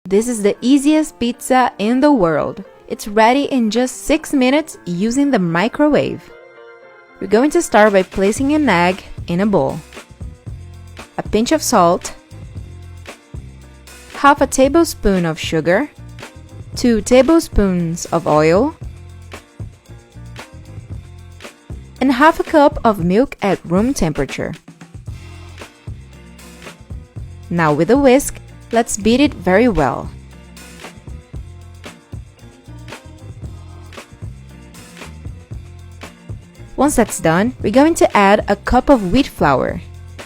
This is the easiest pizza in the world. It's ready in just 6 minutes using the microwave. We're going to start by placing an egg in a bowl, a pinch of salt, half a tablespoon of sugar, 2 tablespoons of oil, and half a cup of milk at room temperature. Now with a whisk, let's beat it very well. Once that's done, we're going to add a cup of wheat flour.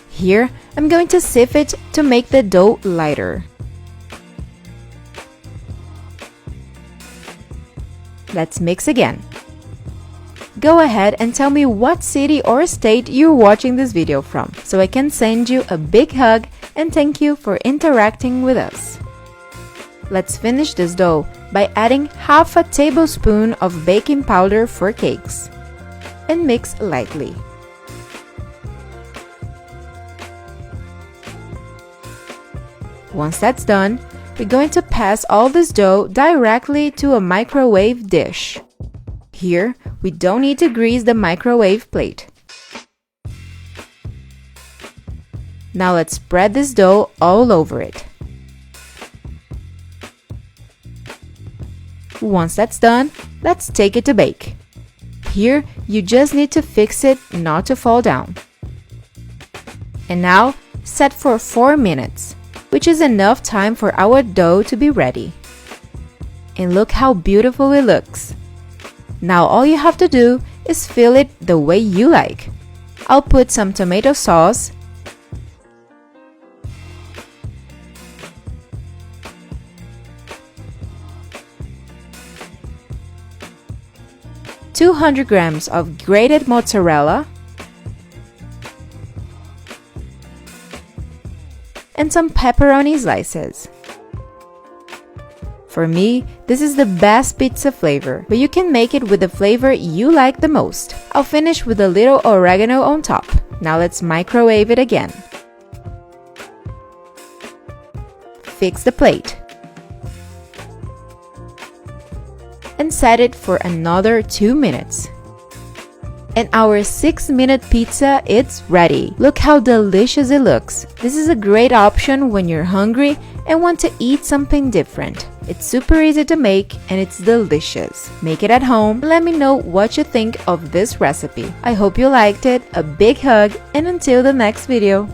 Here, I'm going to sieve it to make the dough lighter. Let's mix again. Go ahead and tell me what city or state you're watching this video from, so I can send you a big hug and thank you for interacting with us. Let's finish this dough by adding half a tablespoon of baking powder for cakes and mix lightly. Once that's done, we're going to pass all this dough directly to a microwave dish. Here, we don't need to grease the microwave plate. Now let's spread this dough all over it. Once that's done, let's take it to bake. Here, you just need to fix it not to fall down. And now, set for 4 minutes, which is enough time for our dough to be ready. And look how beautiful it looks. Now all you have to do is fill it the way you like. I'll put some tomato sauce, (200 grams of grated mozzarella) and some pepperoni slices. For me, this is the best pizza flavor, but you can make it with the flavor you like the most. I'll finish with a little oregano on top. Now let's microwave it again. Fix the plate. And set it for another 2 minutes. And our 6-minute pizza is ready. Look how delicious it looks. This is a great option when you're hungry and want to eat something different. It's super easy to make and it's delicious. Make it at home. Let me know what you think of this recipe. I hope you liked it. A big hug and until the next video.